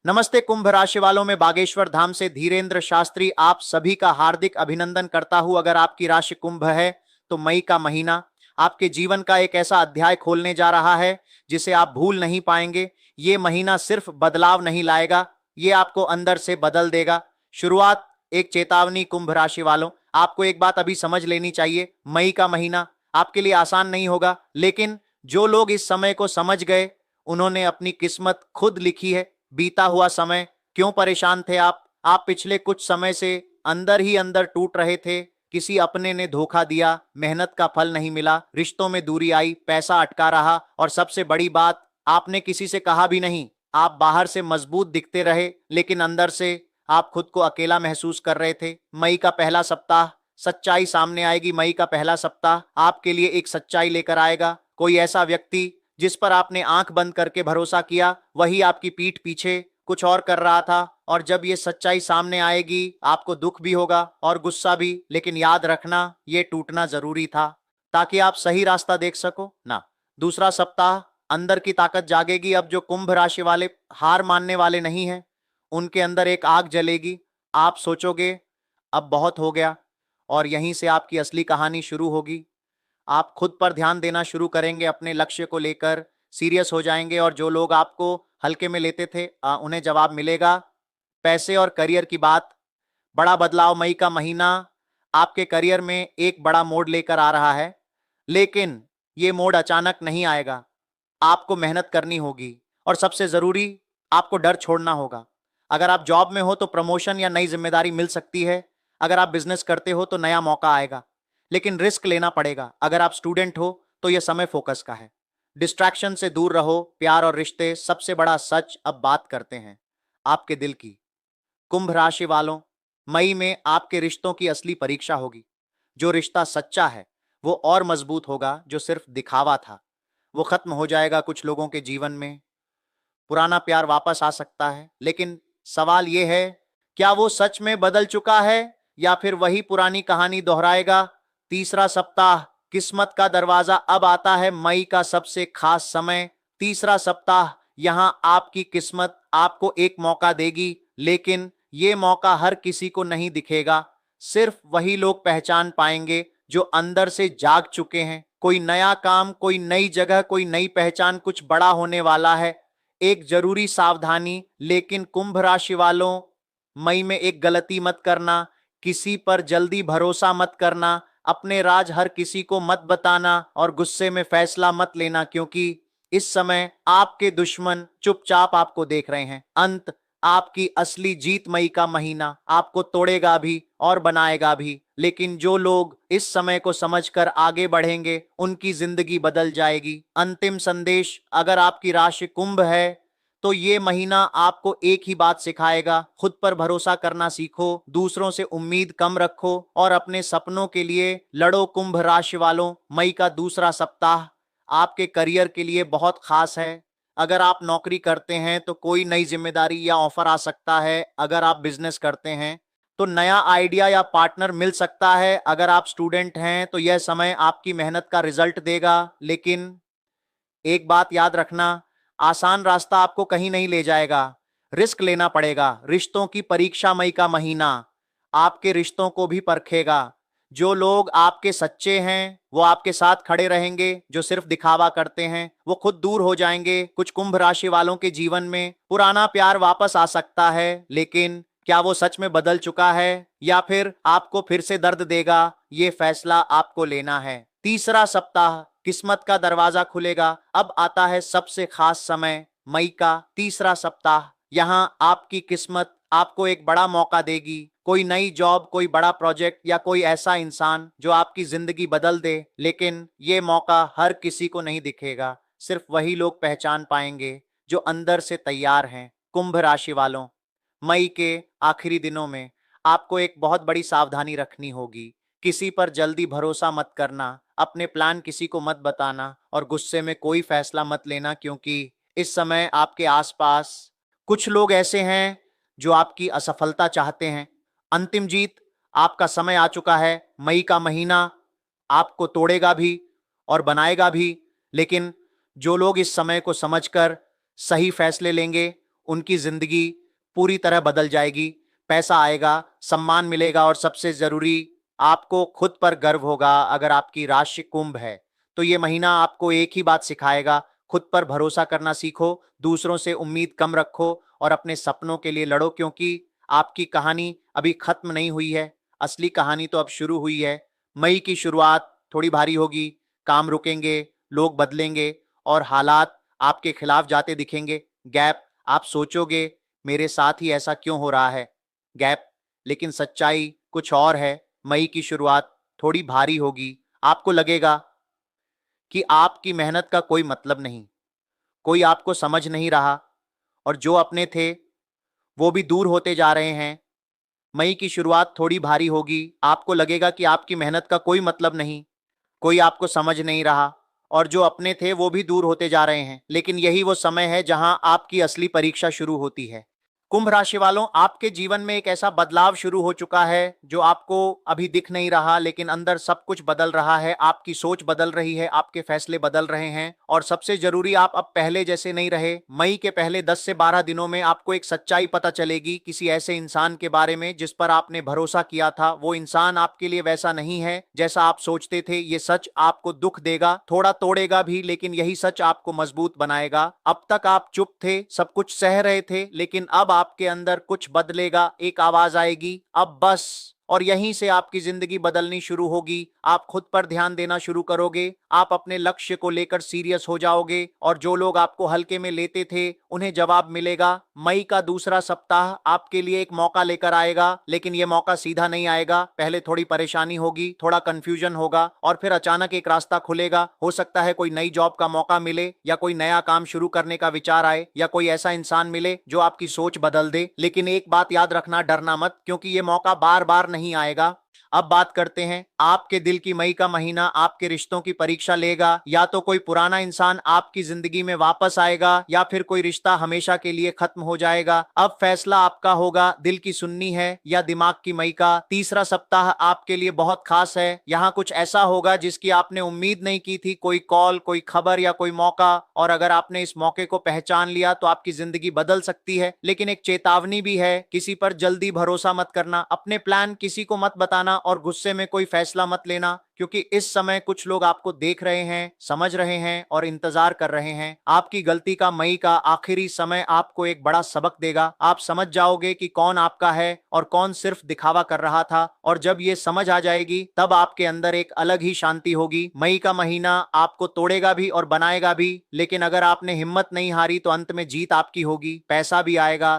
नमस्ते कुंभ राशि वालों में बागेश्वर धाम से धीरेन्द्र शास्त्री आप सभी का हार्दिक अभिनंदन करता हूं। अगर आपकी राशि कुंभ है तो मई का महीना आपके जीवन का एक ऐसा अध्याय खोलने जा रहा है जिसे आप भूल नहीं पाएंगे। ये महीना सिर्फ बदलाव नहीं लाएगा, ये आपको अंदर से बदल देगा। शुरुआत एक चेतावनी कुंभ राशि वालों, आपको एक बात अभी समझ लेनी चाहिए। मई का महीना आपके लिए आसान नहीं होगा, लेकिन जो लोग इस समय को समझ गए उन्होंने अपनी किस्मत खुद लिखी है। बीता हुआ समय, क्यों परेशान थे आप पिछले कुछ समय से अंदर ही अंदर टूट रहे थे। किसी अपने ने धोखा दिया, मेहनत का फल नहीं मिला, रिश्तों में दूरी आई, पैसा अटका रहा और सबसे बड़ी बात, आपने किसी से कहा भी नहीं। आप बाहर से मजबूत दिखते रहे लेकिन अंदर से आप खुद को अकेला महसूस कर रहे थे। मई का पहला सप्ताह सच्चाई सामने आएगी। मई का पहला सप्ताह आपके लिए एक सच्चाई लेकर आएगा। कोई ऐसा व्यक्ति जिस पर आपने आंख बंद करके भरोसा किया, वही आपकी पीठ पीछे कुछ और कर रहा था। और जब ये सच्चाई सामने आएगी आपको दुख भी होगा और गुस्सा भी, लेकिन याद रखना ये टूटना जरूरी था ताकि आप सही रास्ता देख सको ना। दूसरा सप्ताह अंदर की ताकत जागेगी। अब जो कुंभ राशि वाले हार मानने वाले नहीं हैं, उनके अंदर एक आग जलेगी। आप सोचोगे अब बहुत हो गया, और यहीं से आपकी असली कहानी शुरू होगी। आप खुद पर ध्यान देना शुरू करेंगे, अपने लक्ष्य को लेकर सीरियस हो जाएंगे, और जो लोग आपको हल्के में लेते थे उन्हें जवाब मिलेगा। पैसे और करियर की बात, बड़ा बदलाव। मई का महीना आपके करियर में एक बड़ा मोड़ लेकर आ रहा है, लेकिन ये मोड़ अचानक नहीं आएगा। आपको मेहनत करनी होगी और सबसे जरूरी, आपको डर छोड़ना होगा। अगर आप जॉब में हो तो प्रमोशन या नई जिम्मेदारी मिल सकती है। अगर आप बिजनेस करते हो तो नया मौका आएगा, लेकिन रिस्क लेना पड़ेगा। अगर आप स्टूडेंट हो तो यह समय फोकस का है। डिस्ट्रैक्शन से दूर रहो। प्यार और रिश्ते, सबसे बड़ा सच अब बात करते हैं आपके दिल की। कुंभ राशि वालों, मई में आपके रिश्तों की असली परीक्षा होगी। जो रिश्ता सच्चा है वो और मजबूत होगा, जो सिर्फ दिखावा था वो खत्म हो जाएगा। कुछ लोगों के जीवन में पुराना प्यार वापस आ सकता है, लेकिन सवाल यह है, क्या वो सच में बदल चुका है या फिर वही पुरानी कहानी दोहराएगा। तीसरा सप्ताह किस्मत का दरवाजा अब आता है। मई का सबसे खास समय, तीसरा सप्ताह। यहां आपकी किस्मत आपको एक मौका देगी, लेकिन यह मौका हर किसी को नहीं दिखेगा। सिर्फ वही लोग पहचान पाएंगे जो अंदर से जाग चुके हैं। कोई नया काम, कोई नई जगह, कोई नई पहचान, कुछ बड़ा होने वाला है। एक जरूरी सावधानी लेकिन कुंभ राशि वालों, मई में एक गलती मत करना। किसी पर जल्दी भरोसा मत करना, अपने राज हर किसी को मत बताना, और गुस्से में फैसला मत लेना, क्योंकि इस समय आपके दुश्मन चुपचाप आपको देख रहे हैं। अंत आपकी असली जीत, मई का महीना आपको तोड़ेगा भी और बनाएगा भी, लेकिन जो लोग इस समय को समझकर आगे बढ़ेंगे उनकी जिंदगी बदल जाएगी। अंतिम संदेश, अगर आपकी राशि कुंभ है तो ये महीना आपको एक ही बात सिखाएगा, खुद पर भरोसा करना सीखो, दूसरों से उम्मीद कम रखो और अपने सपनों के लिए लड़ो। कुंभ राशि वालों, मई का दूसरा सप्ताह आपके करियर के लिए बहुत खास है। अगर आप नौकरी करते हैं तो कोई नई जिम्मेदारी या ऑफर आ सकता है। अगर आप बिजनेस करते हैं तो नया आइडिया या पार्टनर मिल सकता है। अगर आप स्टूडेंट हैं तो यह समय आपकी मेहनत का रिजल्ट देगा, लेकिन एक बात याद रखना, आसान रास्ता आपको कहीं नहीं ले जाएगा, रिस्क लेना पड़ेगा। रिश्तों की परीक्षा, मई का महीना आपके रिश्तों को भी परखेगा। जो लोग आपके सच्चे हैं वो आपके साथ खड़े रहेंगे, जो सिर्फ दिखावा करते हैं वो खुद दूर हो जाएंगे। कुछ कुंभ राशि वालों के जीवन में पुराना प्यार वापस आ सकता है, लेकिन क्या वो सच में बदल चुका है या फिर आपको फिर से दर्द देगा, ये फैसला आपको लेना है। तीसरा सप्ताह किस्मत का दरवाजा खुलेगा। अब आता है सबसे खास समय, मई का तीसरा सप्ताह। यहां आपकी किस्मत आपको एक बड़ा मौका देगी। कोई नई जॉब, कोई बड़ा प्रोजेक्ट या कोई ऐसा इंसान जो आपकी जिंदगी बदल दे, लेकिन ये मौका हर किसी को नहीं दिखेगा। सिर्फ वही लोग पहचान पाएंगे जो अंदर से तैयार हैं। कुंभ राशि वालों, मई के आखिरी दिनों में आपको एक बहुत बड़ी सावधानी रखनी होगी। किसी पर जल्दी भरोसा मत करना, अपने प्लान किसी को मत बताना और गुस्से में कोई फैसला मत लेना, क्योंकि इस समय आपके आसपास कुछ लोग ऐसे हैं जो आपकी असफलता चाहते हैं। अंतिम जीत, आपका समय आ चुका है। मई का महीना आपको तोड़ेगा भी और बनाएगा भी, लेकिन जो लोग इस समय को समझकर सही फैसले लेंगे उनकी जिंदगी पूरी तरह बदल जाएगी। पैसा आएगा, सम्मान मिलेगा और सबसे जरूरी आपको खुद पर गर्व होगा। अगर आपकी राशि कुंभ है तो ये महीना आपको एक ही बात सिखाएगा, खुद पर भरोसा करना सीखो, दूसरों से उम्मीद कम रखो और अपने सपनों के लिए लड़ो, क्योंकि आपकी कहानी अभी खत्म नहीं हुई है, असली कहानी तो अब शुरू हुई है। मई की शुरुआत थोड़ी भारी होगी, काम रुकेंगे, लोग बदलेंगे और हालात आपके खिलाफ जाते दिखेंगे। गैप, आप सोचोगे मेरे साथ ही ऐसा क्यों हो रहा है। गैप, लेकिन सच्चाई कुछ और है। मई की शुरुआत थोड़ी भारी होगी, आपको लगेगा कि आपकी मेहनत का कोई मतलब नहीं, कोई आपको समझ नहीं रहा और जो अपने थे वो भी दूर होते जा रहे हैं। मई की शुरुआत थोड़ी भारी होगी, आपको लगेगा कि आपकी मेहनत का कोई मतलब नहीं, कोई आपको समझ नहीं रहा और जो अपने थे वो भी दूर होते जा रहे हैं। लेकिन यही वो समय है जहां आपकी असली परीक्षा शुरू होती है। कुंभ राशि वालों, आपके जीवन में एक ऐसा बदलाव शुरू हो चुका है जो आपको अभी दिख नहीं रहा, लेकिन अंदर सब कुछ बदल रहा है। आपकी सोच बदल रही है, आपके फैसले बदल रहे हैं और सबसे जरूरी, आप अब पहले जैसे नहीं रहे। मई के पहले 10 से 12 दिनों में आपको एक सच्चाई पता चलेगी किसी ऐसे इंसान के बारे में जिस पर आपने भरोसा किया था। वो इंसान आपके लिए वैसा नहीं है जैसा आप सोचते थे। ये सच आपको दुख देगा, थोड़ा तोड़ेगा भी, लेकिन यही सच आपको मजबूत बनाएगा। अब तक आप चुप थे, सब कुछ सह रहे थे, लेकिन अब आपके अंदर कुछ बदलेगा, एक आवाज आएगी, अब बस। और यहीं से आपकी जिंदगी बदलनी शुरू होगी। आप खुद पर ध्यान देना शुरू करोगे, आप अपने लक्ष्य को लेकर सीरियस हो जाओगे और जो लोग आपको हल्के में लेते थे उन्हें जवाब मिलेगा। मई का दूसरा सप्ताह आपके लिए एक मौका लेकर आएगा, लेकिन यह मौका सीधा नहीं आएगा। पहले थोड़ी परेशानी होगी, थोड़ा कंफ्यूजन होगा और फिर अचानक एक रास्ता खुलेगा। हो सकता है कोई नई जॉब का मौका मिले या कोई नया काम शुरू करने का विचार आए या कोई ऐसा इंसान मिले जो आपकी सोच बदल दे। लेकिन एक बात याद रखना, डरना मत, क्योंकि यह मौका बार बार नहीं आएगा। अब बात करते हैं आपके दिल की। मई का महीना आपके रिश्तों की परीक्षा लेगा। या तो कोई पुराना इंसान आपकी जिंदगी में वापस आएगा या फिर कोई रिश्ता हमेशा के लिए खत्म हो जाएगा। अब फैसला आपका होगा, दिल की सुननी है या दिमाग की। मई का तीसरा सप्ताह आपके लिए बहुत खास है। यहाँ कुछ ऐसा होगा जिसकी आपने उम्मीद नहीं की थी, कोई कॉल, कोई खबर या कोई मौका। और अगर आपने इस मौके को पहचान लिया तो आपकी जिंदगी बदल सकती है। लेकिन एक चेतावनी भी है, किसी पर जल्दी भरोसा मत करना, अपने प्लान किसी को मत बताना और गुस्से में कोई फैसला मत लेना, क्योंकि इस समय कुछ लोग आपको देख रहे हैं, समझ रहे हैं और इंतजार कर रहे हैं। आपकी गलती का मई का आखिरी समय आपको एक बड़ा सबक देगा। आप समझ जाओगे कि कौन आपका है और कौन सिर्फ दिखावा कर रहा था। और जब ये समझ आ जाएगी तब आपके अंदर एक अलग ही शांति होगी। मई का महीना आपको तोड़ेगा भी और बनाएगा भी, लेकिन अगर आपने हिम्मत नहीं हारी तो अंत में जीत आपकी होगी। पैसा भी आएगा,